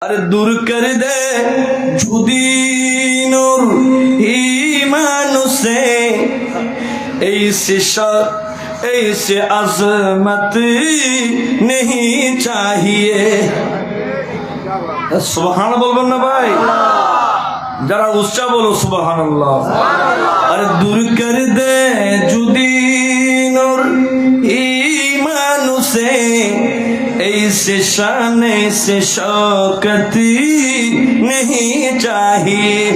अरे दूर कर दे झुदी नूर ईमान से ऐसे अजमत नहीं चाहिए। सुबहान बोलबेन ना भाई, जरा उच्चा बोलो सुबहानाल्लाह। अरे दूर कर दे जुदी नूर ईमान से ऐसे शान से शौकत नहीं चाहिए।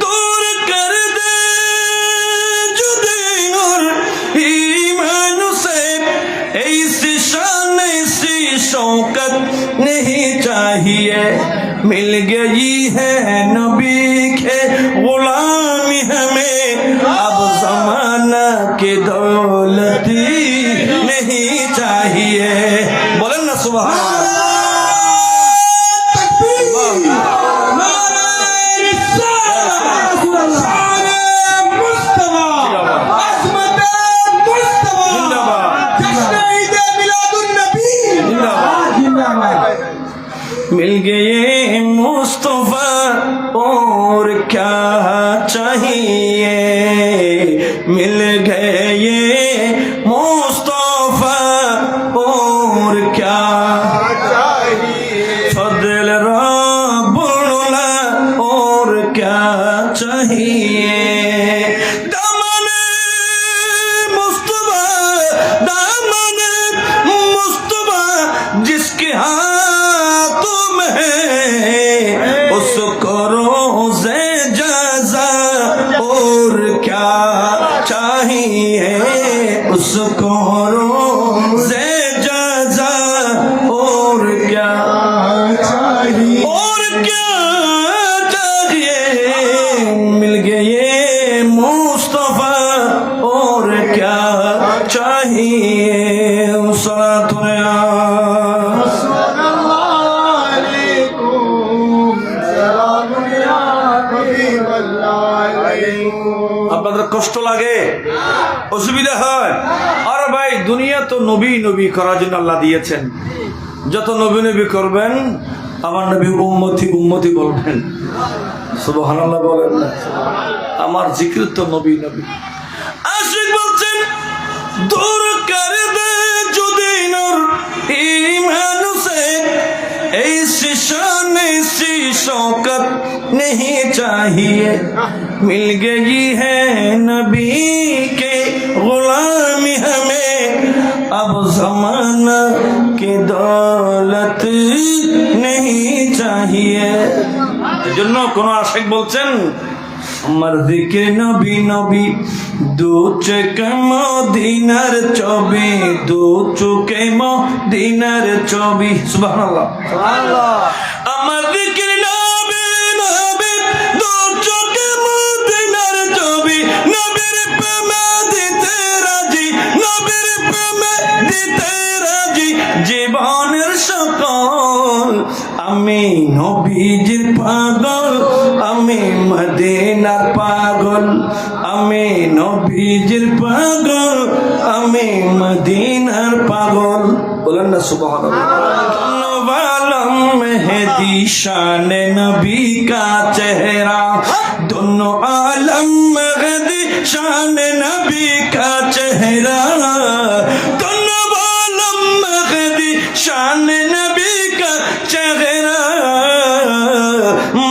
दूर कर दे जुदी नूर ईमान से ऐसे शान से शौकत नहीं चाहिए। मिल गई है नबी के गुलामी हमें, अब जमाना के दौलत नहीं चाहिए। बोलें ना सुभान मिल गए मुस्तफा और क्या चाहिए। मिल गए मुस्तफा और क्या चाहिए। फजल रब्बुल और क्या चाहिए। दामन मुस्तफा जिसके हाथों में उसको रोज़े जज़ा और क्या चाहिए। उसको रोज़े जज़ा और क्या चाहिए। और क्या चाहिए। मिल गए मुस्तफा और क्या चाहिए। আপনাদের কষ্ট লাগে, অসুবিধা হয়? আর ভাই দুনিয়া তো নবী নবী করার জন্য আল্লাহ দিয়েছেন। যত নবী নবী করবেন আমার নবী উম্মতি উম্মতি বলবেন। সুবহানাল্লাহ বলেন না। আমার জিকির তো নবী নবী। আশিক বলছেন দূর কর দে जुदी नूर ईमान से ऐसी शान ऐसी शौकत नहीं चाहिए। मिल गई है नबी के गुलामी हमें, अब जमाना की दौलत नहीं चाहिए। এজন্য কোন আশিক বলছেন मर्दी के नबी नबी दो चुके मदीनार चौबी, दो चुके मदीनार चौबी। सुभान अल्लाह। मर्दी के नबी नबी दो चुके मदीनार चौबी, नबीर पे मैं दिते राजी, नबीर पे मैं दिते राजी। জীবনের সকল আমি নবীজির পাগল, আমি মদিনার পাগল। আমি নবীজির পাগল, আমি মদিনার পাগল। বলেন না সুবহানাল্লাহ। आलम मेहदी शान नबी का चेहरा, दोनों आलम मेहदी शान नबी का चेहरा। दोनों आलम मेहदी शान नबी का चेहरा।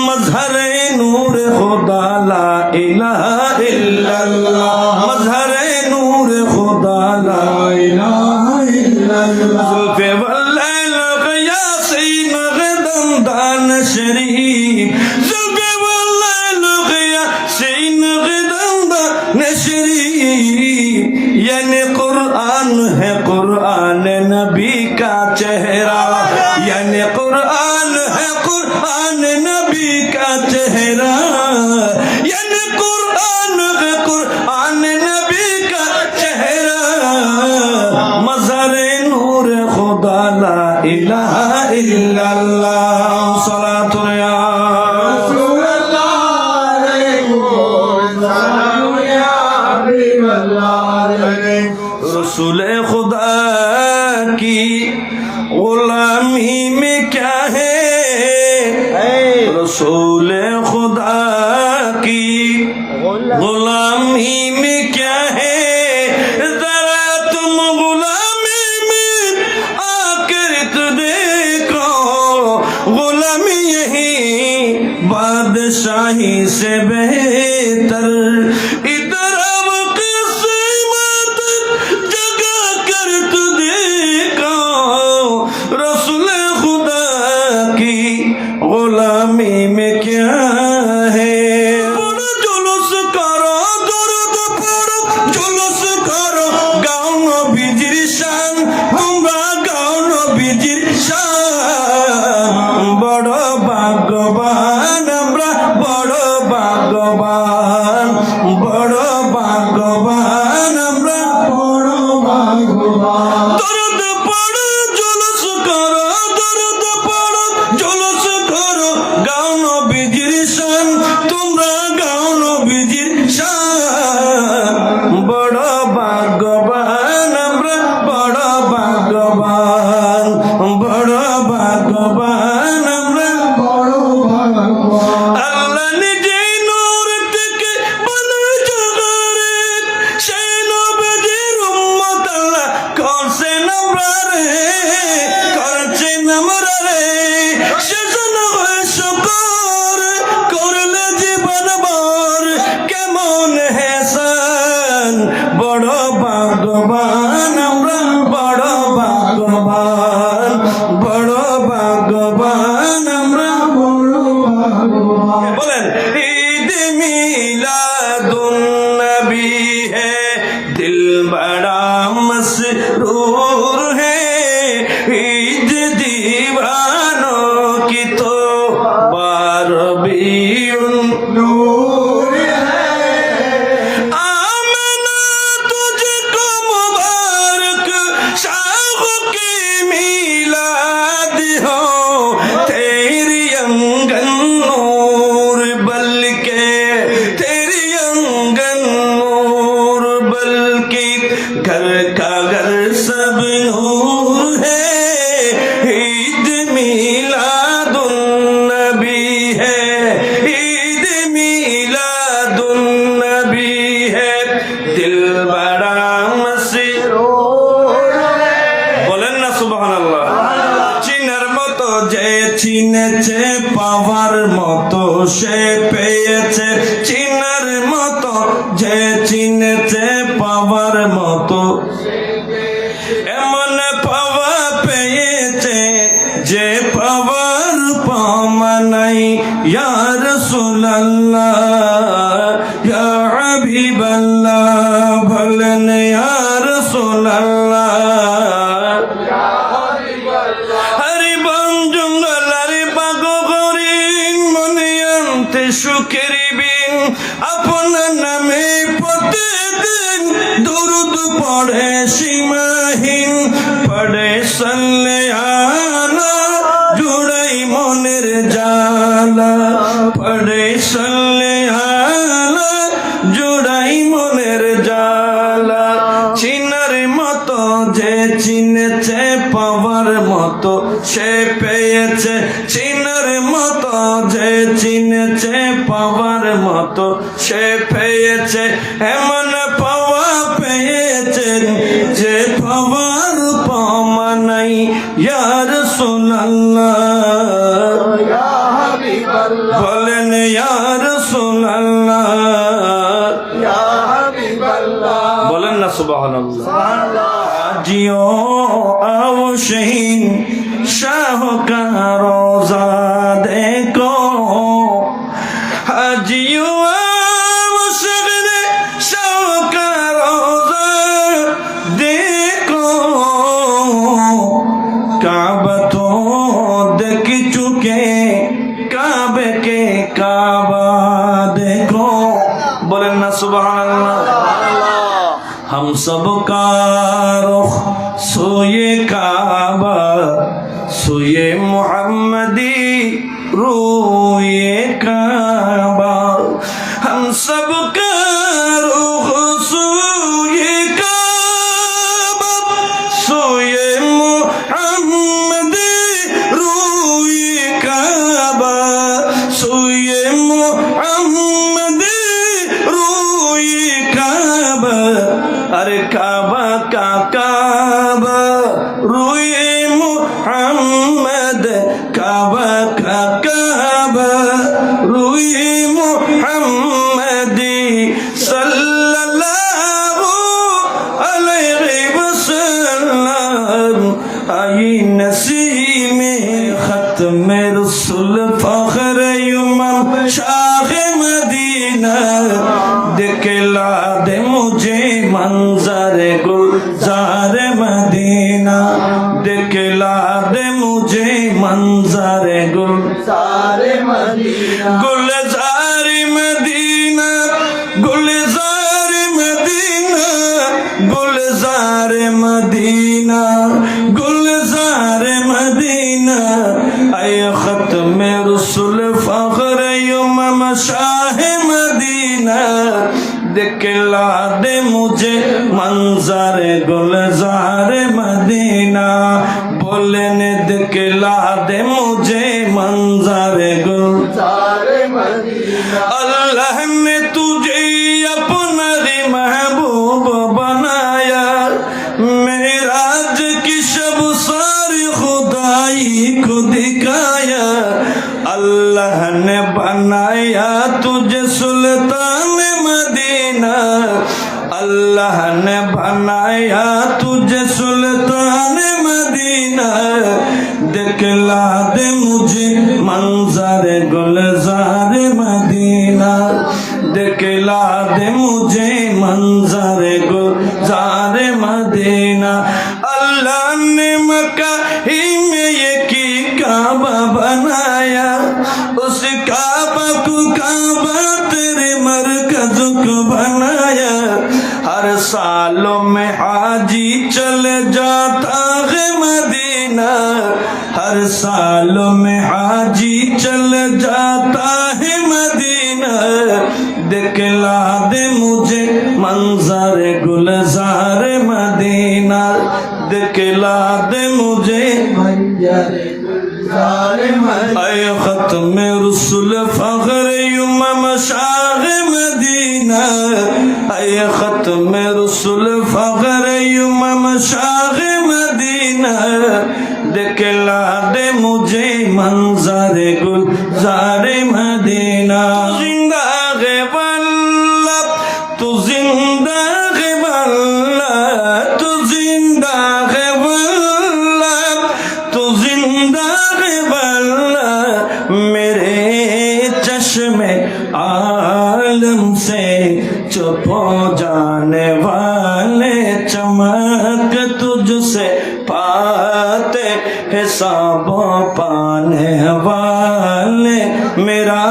मजहर नूर खुदा ला इलाहा इल्लल्लाह, मजहर नूर खुदा ला इलाहा इल्लल्लाह। जुल्फे वल्लैल ग़यासीन ग़दमदान शरीफ, जुल्फे वल्लैल ग़यासीन ग़दमदान शरीफ। यानी कुरान है कुरान नबी का चेहरा, यानी कुरान है कुरान नबी का चेहरा। यानी कुरान है कुरान नबी का चेहरा। मज़हर नूर खुदा ला इलाहा इल्लल्लाह। सलातु या गुलामी यही बादशाही से बेहतर इधर अब किस्मत जगा कर तू देखो रसूल खुदा की गुलामी में क्या है पढ़ो जुलूस करो दरूद पढ़ो जुलूस करो गाओ नबीजिर शान তোমরা গাও নবীজির শান বড় ভাগ্যবান আমরা বড় ভাগ্যবান বড় ভাগ্যবান আমরা বড় ভাগ্যবান দরুদ পড়ো জুলুস করো দরুদ পড়ো জুলুস করো গাও নবীজির শান তোমরা গাও নবীজির শান বড় ভাগ্যবান আমরা বড় ভাগ্যবান বড় ভাগ্যবান আমরা বড় ভাগ্যবান আল্লাহ নিজে নূর থেকে বানায় জগৎ সেই নবীর উম্মত আল্লাহ করছেন আমরা রে সেজন হয় শুকর করলে জীবন ভর কেমন হেসান বড় ভাগ্যবান আমরা বড় ভাগ্যবান বড় ভাগ্যবান আমরা বড় ভাগ্যবান বলেন ঈদ মিলাদুন নবী है दिल बड़ा मसरूर है ईद दीवानों की तो बारबीउन नूर है आमना तुझको मुबारक शाह की मिलाद हो तेरी अंगन नूर बल्कि तेरी अंगन नूर बल्कि घर का घर सब नूर है ईद मिलादुन नबी है ईद मिलादुन नबी है दिल बड़ा मसरूर है বলেন না সুবহানাল্লাহ চিনার মতো যে চিনেছে পাওয়ার মতো সে পেয়েছে চিনার মতো যে চিনেছে পাওয়ার মতো এমন পাওয়া পেয়েছে যে পাওয়ার পাওয়া নাই ইয়া রাসূলুল্লাহ ইয়া হাবিবাল্লাহ বলেন ইয়া রাসূলুল্লাহ হরি বন জঙ্গল হরি বাগরি মনে আনতে সুখের বিন আপনার নামে প্রতিদিন দরুদ পড়ে সীমাহীন পড়ে সাল্লে আলা জুড়াই মনের জালা পড়ে সাল্লে আলা জুড়াই মনের জালা চিনার মতো যে চিনেছে পাওয়ার মতো সে পেয়েছে চিনার মতো যে চিনেছে পাওয়ার মতো সে পেয়েছে এমন পাওয়া পেয়েছেন যে পাওয়ার পাওয়া নাই ইয়া রাসূলুল্লাহ ইয়া হাবিবাল্লাহ বলেন ইয়া রাসূলুল্লাহ ইয়া হাবিবাল্লাহ বলেন না সুবহানাল্লাহ जियो आओ शहीन शाह का रोजा देखो हाजियो आओ शहीन शाह का रोजा देखो काबा तो देख चुके काबे के काबा देखो बोले ना सुबहानल्लाह हम सब का रुख सोए काबा सोए मुहम्मदी रोए काबा हम सब का रुख सोए काबा सोए मुहम्मदी रोए काबा सोए मुहम्मदी रोए काबा अरे काबा का काबा रोए मुहम्मद काबा का কাবা রুই মুহাম্মদি সাল্লাল্লাহু আলাইহি ওয়াসাল্লাম আই নসীমে খতমে রসুল ফখরে ইমাম শাহ মদিনা दिखला दे मुझे मंजर गुलजार मदीना दिखला दे मुझे मंजर गुलजार मदीना गुलजार मदीना गुलजार मदीना गुलजार मदीना गुलजार मदीना ऐ खत्म रसूल फखर इमाम शाह मदीना दिखला दे मुझे मंजर गुलजार मदीना बोले ने दिखला दे मुझे मंजर गुलजार मदीना अल्लाह ने तुझे अपना महबूब बनाया मेराज की शब सारी खुदाई को दिखाया अल्लाह ने बनाया तुझे सुल्तान मदीना अल्लाह ने बनाया तुझे सुल्तान मदीना दिखला दे मुझे मंजर गुलजार मदीना दिखला दे मुझे मंजर गुलजार मदीना अल्लाह ने मक्का ही में ये की काबा बनाया उस काबा को काबा तेरे मरकज को बनाया हर सालों में हाजी चले जाता है मदीना हर सालों में हाजी चले जाता है मदीना दिखला दे मुझे मंजर गुलजार मदीना दिखला दे मुझे ऐ खत्म रसूल फखर इमाम शाह मदीना ऐ खत्म रसूल फखर इमाम शाह मदीना दिखला दे मुझे मंजर गुलजार मदीना जिंदा है वल्ला तू जिंदा है वल्ला तू जिंदा है वल्ला तू जिंदा है वल्ला मेरे चश्मे आलम से चुप हो जाने वाले चमक तुझसे पाते हिसाबों पाने वाले मेरा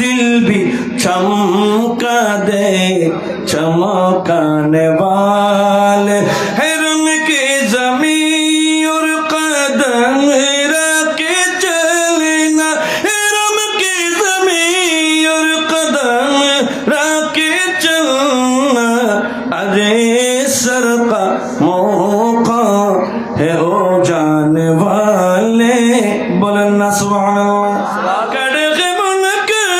दिल भी चमका दे चमकाने वाले हरम की जमीन और कदम रखे चलना हरम की जमीन और कदम रखे चलना अरे सर का मौका है ओ जाने वाले बोलना सुभान अल्लाह कड़े मुनकर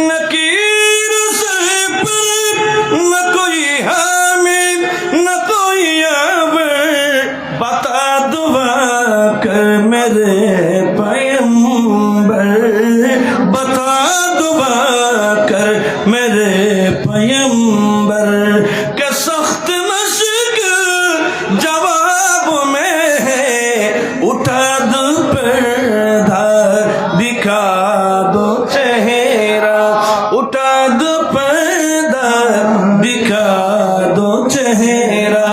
नकीर से पर न कोई हामिद न कोई आबर बता दुआ कर मेरे पैगंबर बता दुआ कर मेरे पैगंबर के सख्त मशक जवाब में उठा दो पर्दा दिखा दो चेहरा उठा दो पर्दा दिखा दो चेहरा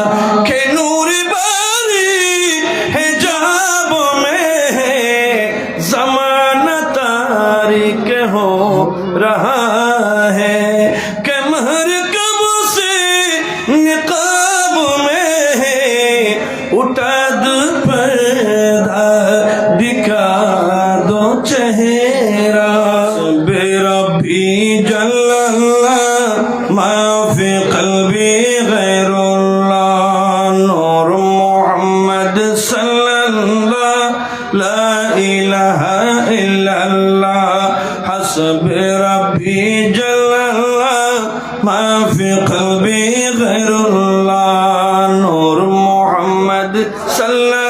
के नूर बारी हिजाब में जमाना तारीक हो रहा है के महर कब से निकाब में उठा दो पर्दा दिखा दो चेहरा रब्बी जल्लल्लाह माफी क़ल्बी गैरुल्लाह नूर मोहम्मद सल्लल्लाह ला इलाहा इल्लल्लाह हस्ब रब्बी जल्लल्लाह माफी क़ल्बी गैरुल्लाह नूर मोहम्मद सल्लल्लाह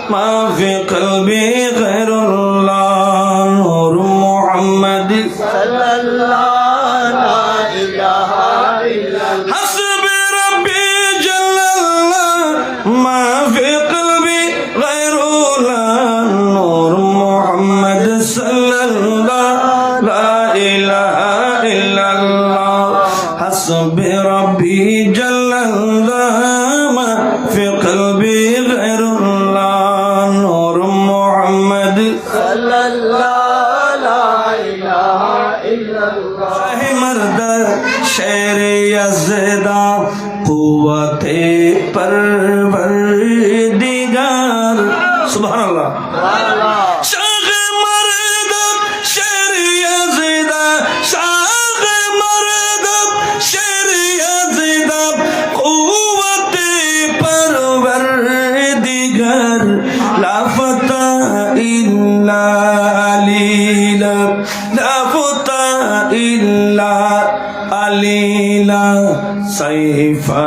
ما في قلبي غير الله نور محمد صلى الله لا إله إلا الله حسبي ربي جل الله ما في قلبي غير الله نور محمد صلى الله لا إله إلا الله حسبي ربي جل الله ما في قلبي غير الله نور محمد صلى الله لا إله إلا الله شاہ مرد شیر یزدہ قوت پروردگار سبحان اللہ شاہ مرد شیر یزدہ شاہ مرد شیر یزدہ قوت پروردگار لا فتح الا علیلا لا فتح إلا عليلا سيفا